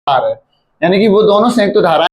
विस्तार है, यानी कि वो दोनों संयुक्त धाराएं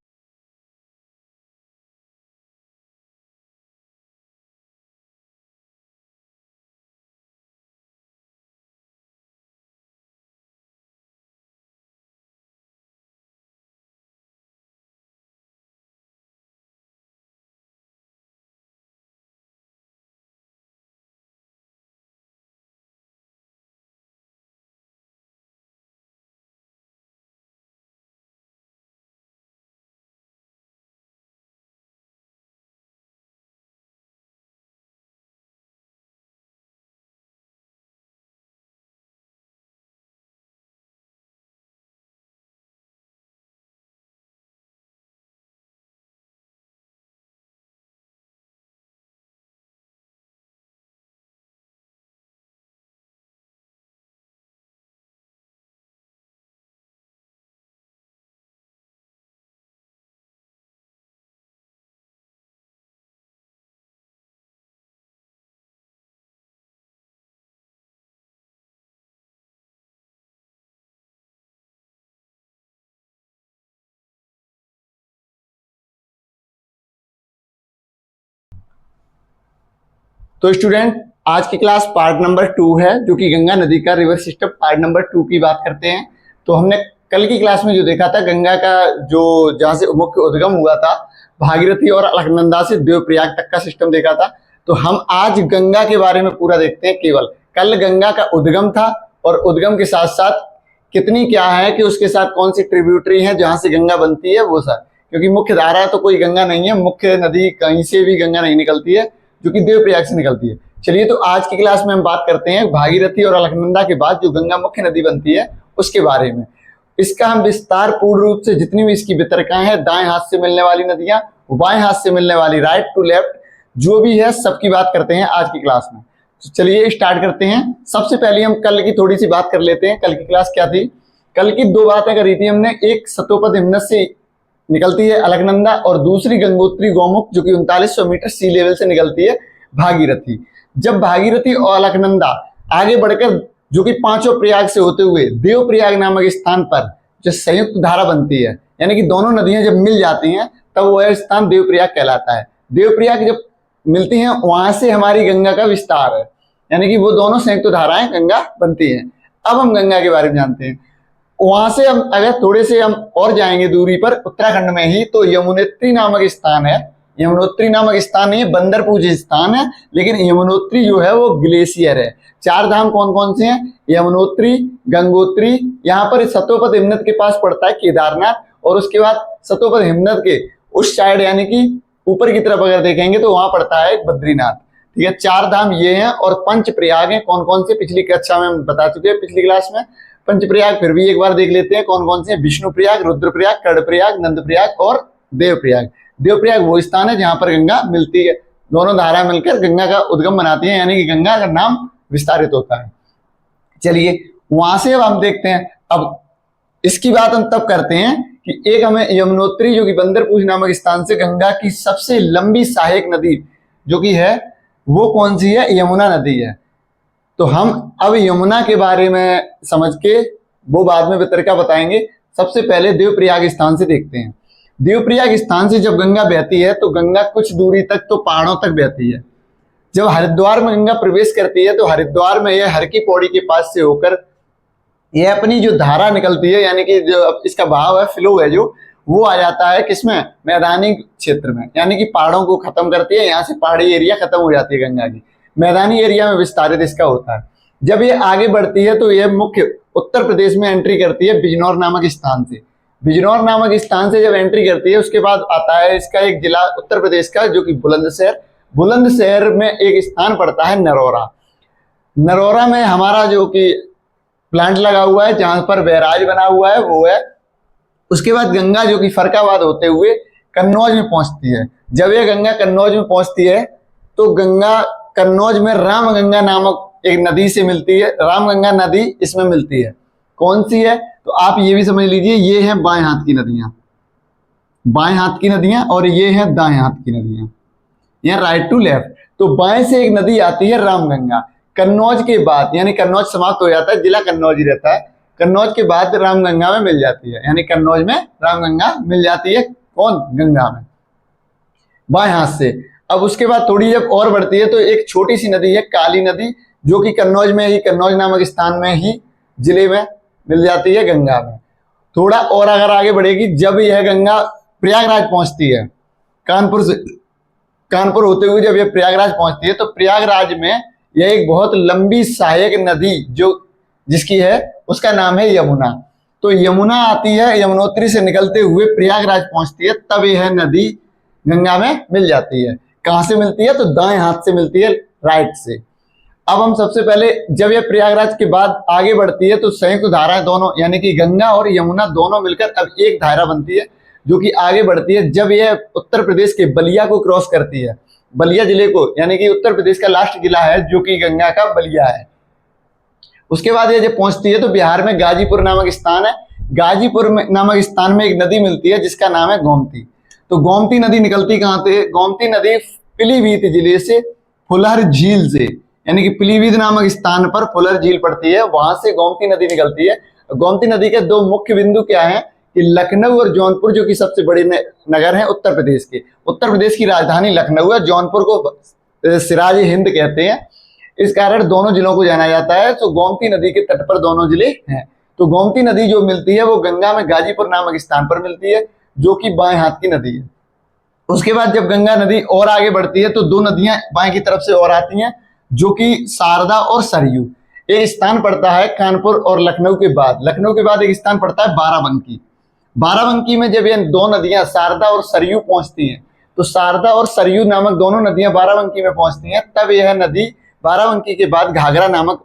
तो स्टूडेंट, आज की क्लास पार्ट नंबर 2 है, जो कि गंगा नदी का रिवर सिस्टम पार्ट नंबर 2 की बात करते हैं। तो हमने कल की क्लास में जो देखा था, गंगा का जो जहां से मुख्य उद्गम हुआ था भागीरथी और अलकनंदा से देवप्रयाग तक का सिस्टम देखा था। तो हम आज गंगा के बारे में पूरा देखते हैं। केवल कल गंगा का उद्गम था और उद्गम के साथ साथ कितनी क्या है कि उसके साथ कौन सी ट्रिब्यूटरी है जहां से गंगा बनती है वो सब, क्योंकि मुख्य धारा तो कोई गंगा नहीं है, मुख्य नदी कहीं से भी गंगा नहीं निकलती है, जो कि देवप्रयाग से निकलती है। चलिए, तो आज की क्लास में हम बात करते हैं भागीरथी और अलकनंदा के बाद जो गंगा मुख्य नदी बनती है उसके बारे में। इसका हम विस्तार पूर्ण रूप से जितनी भी इसकी वितरकाएं हैं, दाएं हाथ से मिलने वाली नदियां, बाएं हाथ से मिलने वाली, राइट टू लेफ्ट जो भी है सबकी बात करते हैं आज की क्लास में। तो चलिए स्टार्ट करते हैं। सबसे पहले हम कल की थोड़ी सी बात कर लेते हैं। कल की क्लास क्या थी? कल की दो बातें करी थी हमने। एक सतोपद हिमनद से निकलती है अलकनंदा और दूसरी गंगोत्री गौमुख जो कि 3900 मीटर सी लेवल से निकलती है भागीरथी। जब भागीरथी और अलकनंदा आगे बढ़कर जो कि पांचों प्रयाग से होते हुए देवप्रयाग नामक स्थान पर जो संयुक्त धारा बनती है, यानी कि दोनों नदियां जब मिल जाती हैं तब वह स्थान देवप्रयाग कहलाता है। देवप्रयाग जब मिलती हैं वहां से हमारी गंगा का विस्तार है, यानी कि वो दोनों संयुक्त धाराएं गंगा बनती हैं। अब हम गंगा के बारे में जानते हैं। वहां से हम अगर थोड़े से हम और जाएंगे दूरी पर, उत्तराखंड में ही, तो यमुनोत्री नामक स्थान है। यमुनोत्री नामक स्थान नहीं है, बंदर पूज्य स्थान है, लेकिन यमुनोत्री जो है वो ग्लेशियर है। चार धाम कौन कौन से हैं? यमुनोत्री, गंगोत्री, यहाँ पर सतोपद हिमनद के पास पड़ता है केदारनाथ, और उसके बाद सतोपद हिमनद के उस साइड यानी कि ऊपर की तरफ अगर देखेंगे तो वहां पड़ता है बद्रीनाथ। ठीक है, चार धाम ये हैं। और पंच प्रयाग हैं कौन कौन से, पिछली कक्षा में हम बता चुके हैं, पिछली क्लास में। पंच प्रयाग फिर भी एक बार देख लेते हैं कौन कौन से हैं। विष्णु प्रयाग, रुद्र प्रयाग, कर्ण प्रयाग, नंद प्रयाग और देव प्रयाग। देव प्रयाग वो स्थान है जहां पर गंगा मिलती है, दोनों धाराएं मिलकर गंगा का उद्गम बनाती हैं, यानी कि गंगा का नाम विस्तारित होता है। चलिए वहां से अब हम देखते हैं। अब इसकी बात हम तब करते हैं कि एक हमें यमुनोत्री जो कि बंदरपूज नामक स्थान से गंगा की सबसे लंबी सहायक नदी जो कि है वो कौन सी है? यमुना नदी है। तो हम अब यमुना के बारे में समझ के वो बाद में वितरका बताएंगे। सबसे पहले देवप्रयाग स्थान से देखते हैं। देवप्रयाग स्थान से जब गंगा बहती है तो गंगा कुछ दूरी तक तो पहाड़ों तक बहती है। जब हरिद्वार में गंगा प्रवेश करती है तो हरिद्वार में यह हर की पौड़ी के पास से होकर यह अपनी जो धारा निकलती है, यानी कि जो इसका बहाव है, फ्लो है, जो वो आ जाता है किसमें? मैदानी क्षेत्र में, यानी कि पहाड़ों को खत्म करती है। यहाँ से पहाड़ी एरिया खत्म हो जाती है गंगा की, मैदानी एरिया में विस्तारित इसका होता है। जब ये आगे बढ़ती है तो यह मुख्य उत्तर प्रदेश में एंट्री करती है बिजनौर नामक स्थान से। बिजनौर नामक स्थान से जब एंट्री करती है उसके बाद आता है इसका एक जिला उत्तर प्रदेश का जो कि बुलंदशहर। बुलंदशहर में एक स्थान पड़ता है नरौरा। नरौरा में हमारा जो कि प्लांट लगा हुआ है जहां पर बैराज बना हुआ है वो है। उसके बाद गंगा जो कि फरकाबाद होते हुए कन्नौज में पहुंचती है। जब ये गंगा कन्नौज में पहुंचती है तो गंगा कन्नौज में रामगंगा नामक एक नदी से मिलती है। रामगंगा नदी इसमें मिलती है। कौन सी है? तो आप ये भी समझ लीजिए, ये है बाएं हाथ की नदियां, बाएं हाथ की नदियां, और ये है दाएं हाथ की नदियां, यहाँ राइट टू लेफ्ट। तो बाएं से एक नदी आती है रामगंगा। कन्नौज के बाद, यानी कन्नौज समाप्त हो जाता है, जिला कन्नौज ही रहता है। कन्नौज के बाद रामगंगा में मिल जाती है, यानी कन्नौज में रामगंगा मिल जाती है। कौन? गंगा में, बाएं हाथ से। अब उसके बाद थोड़ी जब और बढ़ती है तो एक छोटी सी नदी है काली नदी, जो कि कन्नौज में ही, कन्नौज नामक स्थान में ही जिले में मिल जाती है, गंगा में। थोड़ा और अगर आगे बढ़ेगी, जब यह गंगा प्रयागराज पहुंचती है, कानपुर से, कानपुर होते हुए जब यह प्रयागराज पहुंचती है, तो प्रयागराज में यह एक बहुत लंबी सहायक नदी जो जिसकी है उसका नाम है यमुना। तो यमुना आती है, यमुनोत्री से निकलते हुए प्रयागराज पहुंचती है, तब यह नदी गंगा में मिल जाती है। कहां से मिलती है? तो दाएं हाथ से मिलती है, राइट से। अब हम सबसे पहले, जब यह प्रयागराज के बाद आगे बढ़ती है तो संयुक्त धाराएं दोनों, यानी कि गंगा और यमुना दोनों मिलकर अब एक धारा बनती है, जो कि आगे बढ़ती है। जब यह उत्तर प्रदेश के बलिया को क्रॉस करती है, बलिया जिले को, यानी कि उत्तर प्रदेश का लास्ट जिला है जो कि गंगा का बलिया है, उसके बाद ये जब पहुंचती है तो बिहार में गाजीपुर नामक स्थान है, गाजीपुर नामक स्थान में एक नदी मिलती है जिसका नाम है गोमती। तो गोमती नदी निकलती कहां से? गोमती नदी पीलीभीत जिले से फुलहर झील से, यानी कि पीलीभीत नामक स्थान पर फुलहर झील पड़ती है, वहां से गोमती नदी निकलती है। गोमती नदी के दो मुख्य बिंदु क्या हैं कि लखनऊ और जौनपुर, जो कि सबसे बड़े नगर हैं उत्तर प्रदेश के। उत्तर प्रदेश की राजधानी लखनऊ है, जौनपुर को सिराज हिंद कहते हैं, इस कारण दोनों जिलों को जाना जाता है। तो गोमती नदी के तट पर दोनों जिले हैं। तो गोमती नदी जो मिलती है वो गंगा में गाजीपुर नामक स्थान पर मिलती है, जो कि बाएं हाथ की नदी है। उसके बाद जब गंगा नदी और आगे बढ़ती है तो दो नदियां बाएं की तरफ से और आती हैं, जो कि शारदा और सरयू। एक स्थान पड़ता है कानपुर और लखनऊ के बाद, लखनऊ के बाद एक स्थान पड़ता है बाराबंकी। बाराबंकी में जब ये दो नदियां शारदा और सरयू पहुंचती हैं, तो शारदा और सरयू नामक दोनों नदियां बाराबंकी में पहुंचती हैं, तब यह नदी बाराबंकी के बाद घाघरा नामक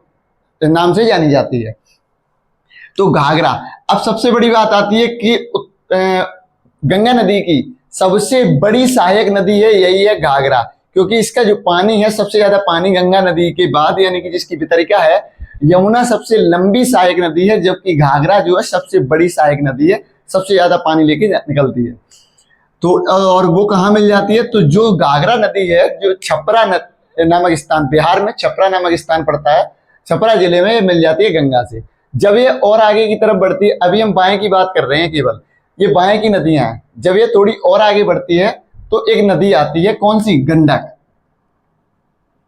नाम से जानी जाती है। तो घाघरा, अब सबसे बड़ी बात आती है कि गंगा नदी की सबसे बड़ी सहायक नदी है, यही है घाघरा, क्योंकि इसका जो पानी है, सबसे ज्यादा पानी गंगा नदी के बाद, यानी कि जिसकी वितरिका है, यमुना सबसे लंबी सहायक नदी है, जबकि घाघरा जो है सबसे बड़ी सहायक नदी है, सबसे ज्यादा पानी लेके निकलती है। तो और वो कहाँ मिल जाती है? तो जो घाघरा नदी है, जो छपरा नामक स्थान, बिहार में छपरा नामक स्थान पड़ता है, छपरा जिले में मिल जाती है गंगा से। जब ये और आगे की तरफ बढ़ती है, अभी हम बाएं की बात कर रहे हैं केवल, ये बाएं की नदियां हैं, जब ये थोड़ी और आगे बढ़ती है तो एक नदी आती है, कौन सी? गंडक।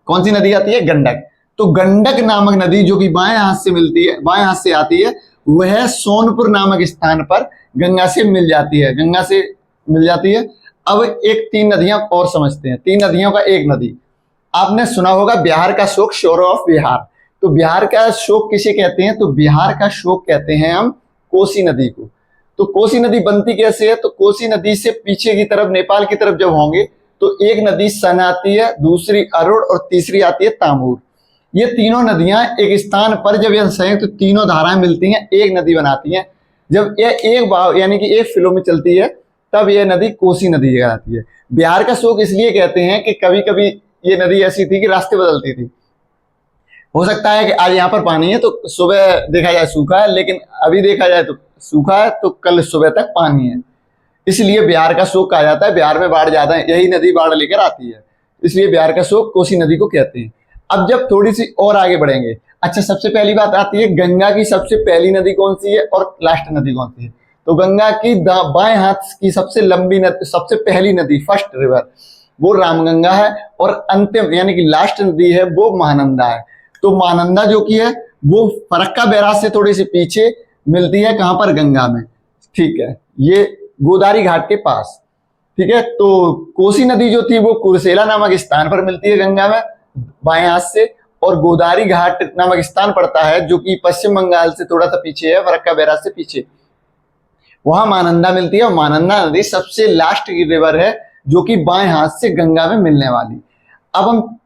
कौन सी नदी आती है? गंडक। तो गंडक नामक नदी जो कि बाएं हाथ से मिलती है, बाएं हाथ से आती है, वह सोनपुर नामक स्थान पर गंगा से मिल जाती है, गंगा से मिल जाती है। अब एक तीन नदियां और समझते हैं, तीन नदियों का एक नदी। आपने सुना होगा बिहार का शोक, शोर ऑफ बिहार। तो बिहार का शोक किसे कहते हैं? तो बिहार का शोक कहते हैं हम कोसी नदी को। तो कोसी नदी बनती कैसे है? तो कोसी नदी से पीछे की तरफ, नेपाल की तरफ जब होंगे तो एक नदी सन आती है, दूसरी अरुण और तीसरी आती है तामूर। ये तीनों नदियां एक स्थान पर जब यह संयुक्त तो तीनों धाराएं मिलती हैं, एक नदी बनाती हैं। जब यह एक भाव, यानी कि एक फ्लो में चलती है, तब यह नदी कोसी नदी कहलाती है। बिहार का शोक इसलिए कहते हैं कि कभी कभी ये नदी ऐसी थी कि रास्ते बदलती थी। हो सकता है कि आज यहाँ पर पानी है तो सुबह देखा जाए सूखा है, लेकिन अभी देखा जाए तो सूखा है, तो कल सुबह तक पानी है। इसलिए बिहार का शोक कहा जाता है। बिहार में बाढ़ ज्यादा है, यही नदी बाढ़ लेकर आती है, इसलिए बिहार का शोक कोसी नदी को कहते हैं। अब जब थोड़ी सी और आगे बढ़ेंगे, अच्छा, सबसे पहली बात आती है गंगा की सबसे पहली नदी कौन सी है और लास्ट नदी कौन सी है? तो गंगा की बाएं हाथ की सबसे लंबी नदी, सबसे पहली नदी, फर्स्ट रिवर, वो रामगंगा है, और अंतिम यानी कि लास्ट नदी है वो महानंदा है। तो महानंदा जो की है वो फरक्का बैराज से थोड़ी सी पीछे मिलती है, कहां पर? गंगा में, ठीक है, ये गोदावरी घाट के पास, ठीक है। तो कोसी नदी जो थी वो कुर्सेला नामक स्थान पर मिलती है गंगा में बाएं हाथ से, और गोदावरी घाट नामक स्थान पड़ता है जो कि पश्चिम बंगाल से थोड़ा सा पीछे है, फरक्का बैराज से पीछे, वहां महानंदा मिलती है। और महानंदा नदी सबसे लास्ट की रिवर है जो कि बाएं हाथ से गंगा में मिलने वाली। अब हम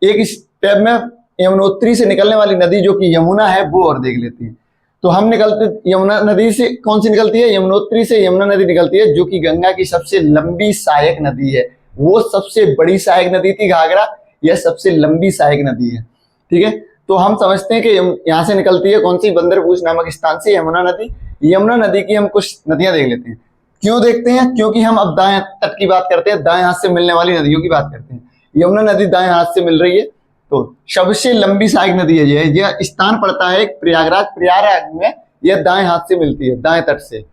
एक स्टेप में यमुनोत्री से निकलने वाली नदी जो कि यमुना है वो और देख लेते हैं। तो हम निकलते यमुना नदी से, कौन सी निकलती है? यमुनोत्री से यमुना नदी निकलती है, जो कि गंगा की सबसे लंबी सहायक नदी है। वो सबसे बड़ी सहायक नदी थी घाघरा, यह सबसे लंबी सहायक नदी है, ठीक है। तो हम समझते हैं कि यहाँ से निकलती है कौन सी? बंदरपूछ नामक स्थान से यमुना नदी। यमुना नदी की हम कुछ नदियां देख लेते हैं। क्यों देखते हैं? क्योंकि हम अब दाएं तट की बात करते हैं, दाएं हाथ से मिलने वाली नदियों की बात करते हैं। यमुना नदी दाएं हाथ से मिल रही है, तो सबसे लंबी सहायक नदी है। यह स्थान पड़ता है प्रयागराज, प्रयागराज में यह दाएं हाथ से मिलती है, दाएं तट से।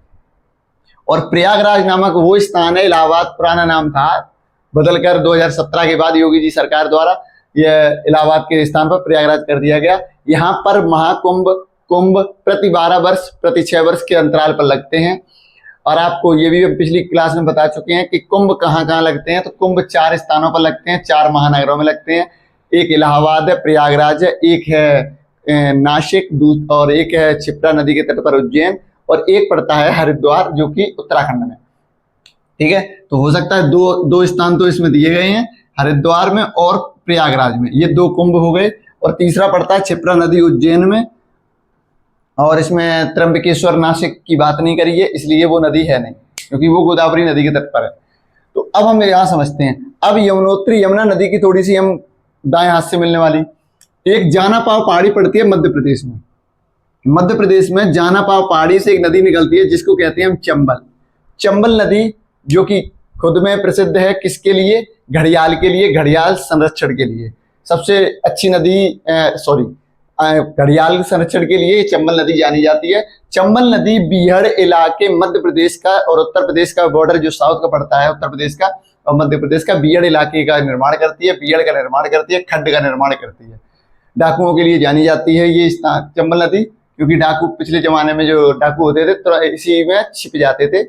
और प्रयागराज नामक वो स्थान है, इलाहाबाद पुराना नाम था, बदलकर 2017 के बाद योगी जी सरकार द्वारा यह इलाहाबाद के स्थान पर प्रयागराज कर दिया गया। यहाँ पर महाकुंभ कुंभ प्रति 12 वर्ष प्रति 6 वर्ष के अंतराल पर लगते हैं। और आपको ये भी पिछली क्लास में बता चुके हैं कि कुंभ कहाँ कहाँ लगते हैं। तो कुंभ 4 स्थानों पर लगते हैं, 4 महानगरों में लगते हैं। एक इलाहाबाद है, प्रयागराज है, एक है नासिक, और एक है क्षिप्रा नदी के तट पर उज्जैन, और एक पड़ता है हरिद्वार जो कि उत्तराखंड में। ठीक है, तो हो सकता है दो स्थान तो इसमें दिए गए हैं, हरिद्वार में और प्रयागराज में, ये 2 कुंभ हो गए। और तीसरा पड़ता है क्षिप्रा नदी उज्जैन में, और इसमें त्र्यंबकेश्वर नासिक की बात नहीं करी है, इसलिए वो नदी है नहीं, क्योंकि वो गोदावरी नदी के तट पर है। तो अब हम यहाँ समझते हैं। अब यमुनोत्री, यमुना नदी की थोड़ी सी हम दाएं हाथ से मिलने वाली एक जानापाव पहाड़ी पड़ती है मध्य प्रदेश में। मध्य प्रदेश में जानापाव पहाड़ी से एक नदी निकलती है जिसको कहते हैं हम चंबल। चंबल नदी जो कि खुद में प्रसिद्ध है, किसके लिए? घड़ियाल के लिए, घड़ियाल संरक्षण के लिए सबसे अच्छी नदी, घड़ियाल संरक्षण के लिए चंबल नदी जानी जाती है। चंबल नदी बीहड़ इलाके मध्य प्रदेश का और उत्तर प्रदेश का बॉर्डर जो साउथ का पड़ता है, उत्तर प्रदेश का और मध्य प्रदेश का, बीहड़ इलाके का निर्माण करती है, बीहड़ का निर्माण करती है, खड्ड का निर्माण करती है। डाकुओं के लिए जानी जाती है ये चंबल नदी, क्योंकि डाकू पिछले जमाने में जो डाकू होते थे तो इसी में छिप जाते थे।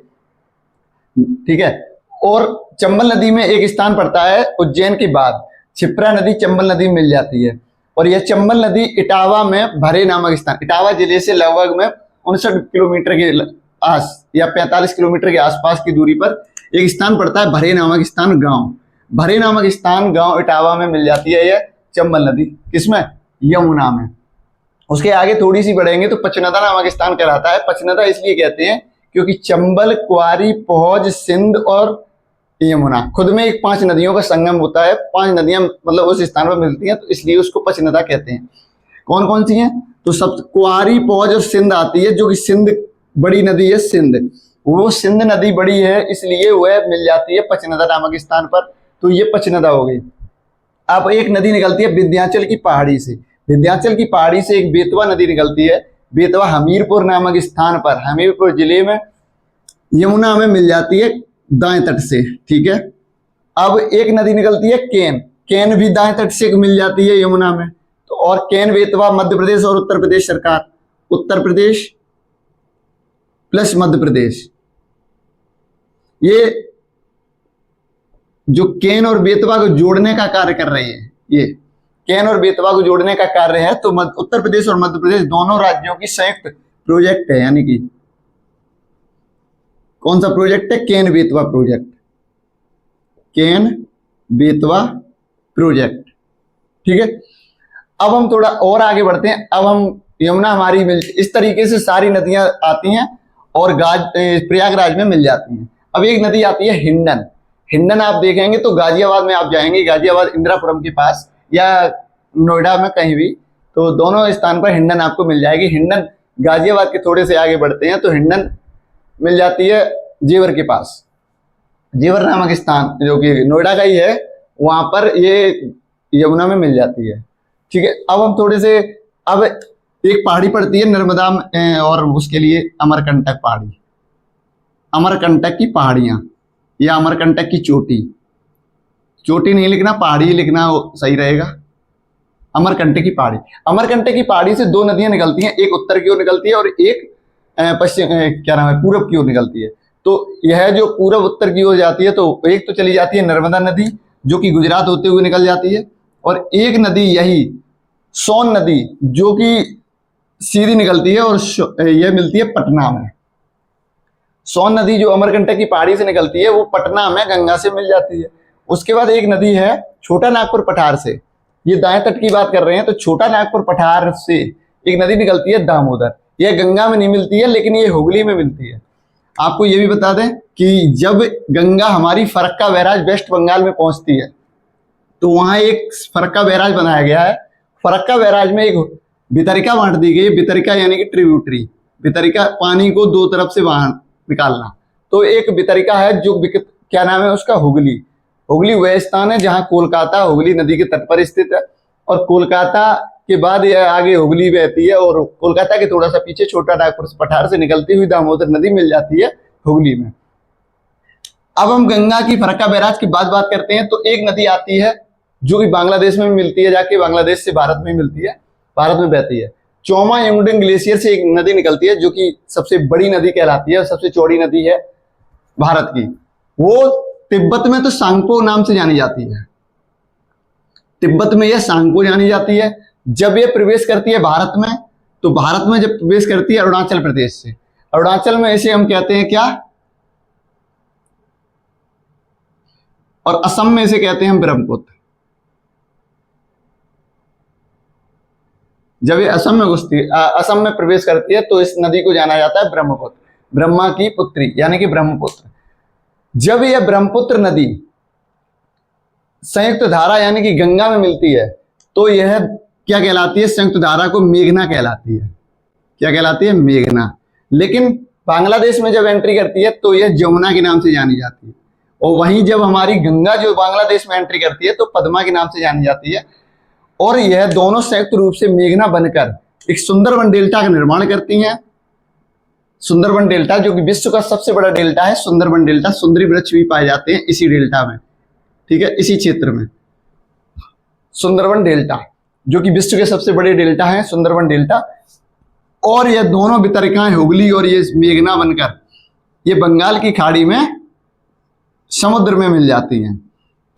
ठीक है, और चंबल नदी में एक स्थान पड़ता है उज्जैन के बाद, क्षिप्रा नदी चंबल नदी मिल जाती है। और यह चंबल नदी इटावा में भरे नामक स्थान, इटावा जिले से लगभग में 59 किलोमीटर के आस या 45 किलोमीटर के आसपास की दूरी पर एक स्थान पड़ता है, भरे नामक स्थान गांव। भरे नामक स्थान गांव इटावा में मिल जाती है यह चंबल नदी, किसमें? यमुना में। उसके आगे थोड़ी सी बढ़ेंगे तो पचनदा नामक स्थान कहलाता है। पचनदा इसलिए कहते हैं क्योंकि चंबल, क्वारी, पौज, सिंध और यमुना खुद में एक 5 नदियों का संगम होता है। 5 नदियां मतलब उस स्थान पर मिलती हैं, तो इसलिए उसको पचनदा कहते हैं। कौन कौन सी हैं? तो सब क्वारी, पौज और सिंध आती है, जो कि सिंध बड़ी नदी है, सिंध, वो सिंध नदी बड़ी है, इसलिए वह मिल जाती है पचनदा नामक स्थान पर। तो ये पचनदा हो गई। अब एक नदी निकलती है विंध्याचल की पहाड़ी से, विंध्याचल की पहाड़ी से एक बेतवा नदी निकलती है। बेतवा हमीरपुर नामक स्थान पर, हमीरपुर जिले में, यमुना में मिल जाती है दाएं तट से। ठीक है, अब एक नदी निकलती है केन, केन भी दाएं तट से मिल जाती है यमुना में। तो और केन बेतवा मध्य प्रदेश और उत्तर प्रदेश सरकार, उत्तर प्रदेश प्लस मध्य प्रदेश, ये जो केन और बेतवा को जोड़ने का कार्य कर रही है, ये केन और बेतवा को जोड़ने का कार्य है। तो उत्तर प्रदेश और मध्य प्रदेश दोनों राज्यों की संयुक्त प्रोजेक्ट है, यानी कि कौन सा प्रोजेक्ट है? Ken Betwa project, Ken Betwa project. ठीक है, अब हम थोड़ा और आगे बढ़ते हैं। अब हम यमुना हमारी इस तरीके से सारी नदियां आती हैं और प्रयागराज में मिल जाती हैं। अब एक नदी आती है हिंडन। हिंडन आप देखेंगे तो गाजियाबाद में आप जाएंगे, गाजियाबाद इंदिरापुरम के पास या नोएडा में कहीं भी, तो दोनों स्थान पर हिंडन आपको मिल जाएगी। हिंडन गाजियाबाद के थोड़े से आगे बढ़ते हैं तो हिंडन मिल जाती है जेवर के पास, जेवर नामक स्थान जो कि नोएडा का ही है, वहां पर ये यमुना में मिल जाती है। ठीक है, अब हम थोड़े से, अब एक पहाड़ी पड़ती है नर्मदा में, और उसके लिए अमरकंटक पहाड़ी, अमरकंटक की पहाड़ियां या अमरकंटक की चोटी, चोटी नहीं लिखना, पहाड़ी लिखना सही रहेगा। अमरकंटक की पहाड़ी, अमरकंटक की पहाड़ी से 2 नदियां निकलती हैं, एक उत्तर की ओर निकलती है और एक पश्चिम, क्या नाम है, पूरब की ओर निकलती है। तो यह जो पूरब उत्तर की ओर जाती है, तो एक तो चली जाती है नर्मदा नदी जो कि गुजरात होते हुए निकल जाती है, और एक नदी यही सोन नदी जो कि सीधी निकलती है और यह मिलती है पटना में। सोन नदी जो अमरकंटक की पहाड़ी से निकलती है वो पटना में गंगा से मिल जाती है। उसके बाद एक नदी है छोटा नागपुर पठार से, ये दाएं तट की बात कर रहे हैं, तो छोटा नागपुर पठार से एक नदी निकलती है दामोदर। यह गंगा में नहीं मिलती है, लेकिन ये हुगली में मिलती है। आपको ये भी बता दें कि जब गंगा हमारी फरक्का बैराज वेस्ट बंगाल में पहुंचती है, तो वहां एक फरक्का बैराज बनाया गया है। फरक्का बैराज में एक भितरिका बांट दी गई, भितरिका यानी कि ट्रिब्यूटरी, भितरिका पानी को 2 तरफ से बाहर निकालना। तो एक भितरिका है जो क्या नाम है उसका, हुगली। हुगली वह स्थान है जहां कोलकाता हुगली नदी के तट पर स्थित है, और कोलकाता के बाद यह आगे हुगली बहती है और कोलकाता के थोड़ा सा पीछे छोटा नागपुर पठार से निकलती हुई दामोदर नदी मिल जाती है हुगली में। अब हम गंगा की फरक्का बैराज की बात करते हैं। तो एक नदी आती है जो कि बांग्लादेश में मिलती है, जाके बांग्लादेश से भारत में मिलती है, भारत में बहती है। चोमा यंगडंग ग्लेशियर से एक नदी निकलती है जो कि सबसे बड़ी नदी कहलाती है और सबसे चौड़ी नदी है भारत की। वो तिब्बत में तो सांगपो नाम से जानी जाती है, तिब्बत में यह सांगपो जानी जाती है। जब यह प्रवेश करती है भारत में, तो भारत में जब प्रवेश करती है अरुणाचल प्रदेश से, अरुणाचल में इसे हम कहते हैं क्या, और असम में इसे कहते हैं ब्रह्मपुत्र। जब ये असम में प्रवेश करती है तो इस नदी को जाना जाता है ब्रह्मपुत्र, ब्रह्मा की पुत्री यानी कि ब्रह्मपुत्र। जब यह ब्रह्मपुत्र नदी संयुक्त धारा यानी कि गंगा में मिलती है तो यह क्या कहलाती है, संयुक्त धारा को मेघना कहलाती है। क्या कहलाती है, मेघना। लेकिन बांग्लादेश में जब एंट्री करती है तो यह जमुना के नाम से जानी जाती है, और वहीं जब हमारी गंगा जो बांग्लादेश में एंट्री करती है तो पद्मा के नाम से जानी जाती है। और यह दोनों संयुक्त रूप से मेघना बनकर एक सुंदरबन डेल्टा का निर्माण करती हैं। सुंदरबन डेल्टा जो कि विश्व का सबसे बड़ा डेल्टा है, सुंदरबन डेल्टा, सुंदरी वृक्ष भी पाए जाते हैं इसी डेल्टा में, ठीक है, इसी क्षेत्र में। सुंदरबन डेल्टा जो कि विश्व के सबसे बड़े डेल्टा है, सुंदरबन डेल्टा। और यह दोनों वितरिकाएं हुगली और ये मेघना बनकर ये बंगाल की खाड़ी में समुद्र में मिल जाती हैं।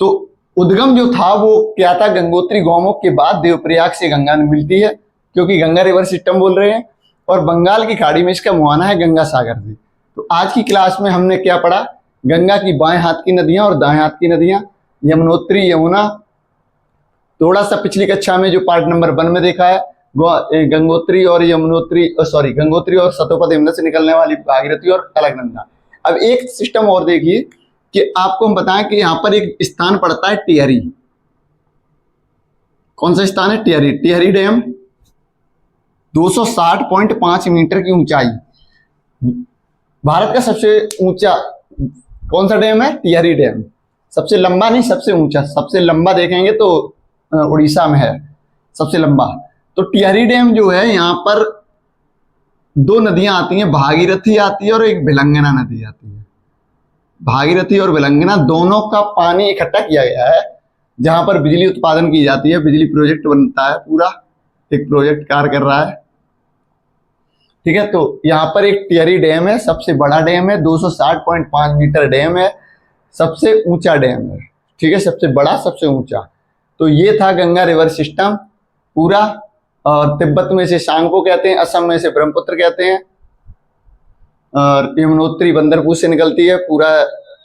तो उद्गम जो था वो क्या था, गंगोत्री गौमुख के बाद देवप्रयाग से गंगा मिलती है, क्योंकि गंगा रिवर सिस्टम बोल रहे हैं, और बंगाल की खाड़ी में इसका मुहाना है गंगा सागर से। तो आज की क्लास में हमने क्या पढ़ा, गंगा की बाएं हाथ की नदियां और दाएं हाथ की नदियां, यमुनोत्री, यमुना। थोड़ा सा पिछली कक्षा में जो पार्ट नंबर 1 में देखा है, गंगोत्री और गंगोत्री और सतोपद यमुना से निकलने वाली भागीरथी और अलकनंदा। अब एक सिस्टम और देखिए कि आपको हम बताएं कि यहां पर एक स्थान पड़ता है टिहरी। कौन सा स्थान है, टिहरी। टिहरी डैम 260.5 मीटर की ऊंचाई, भारत का सबसे ऊंचा कौन सा डैम है, टिहरी डैम। सबसे लंबा नहीं, सबसे ऊंचा। सबसे लंबा देखेंगे तो उड़ीसा में है सबसे लंबा। तो टिहरी डैम जो है, यहाँ पर 2 नदियां आती हैं, भागीरथी आती है और एक भिलंगना नदी आती है। भागीरथी और भिलंगना दोनों का पानी इकट्ठा किया गया है, जहां पर बिजली उत्पादन की जाती है, बिजली प्रोजेक्ट बनता है, पूरा एक प्रोजेक्ट कार्य कर रहा है, ठीक है। तो यहाँ पर एक टिहरी डैम है, सबसे बड़ा डैम है, 260.5 मीटर डैम है, सबसे ऊंचा डैम है, ठीक है, सबसे बड़ा, सबसे ऊंचा। तो ये था गंगा रिवर सिस्टम पूरा। और तिब्बत में इसे सांगपो कहते हैं, असम में इसे ब्रह्मपुत्र कहते हैं, और यमुनोत्री बंदरपुर से निकलती है। पूरा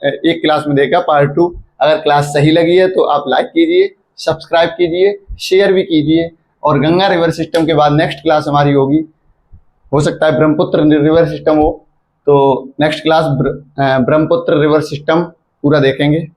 एक क्लास में देखा, पार्ट 2। अगर क्लास सही लगी है तो आप लाइक कीजिए, सब्सक्राइब कीजिए, शेयर भी कीजिए। और गंगा रिवर सिस्टम के बाद नेक्स्ट क्लास हमारी होगी, हो सकता है ब्रह्मपुत्र रिवर सिस्टम हो, तो next class Brahmaputra river system पूरा देखेंगे।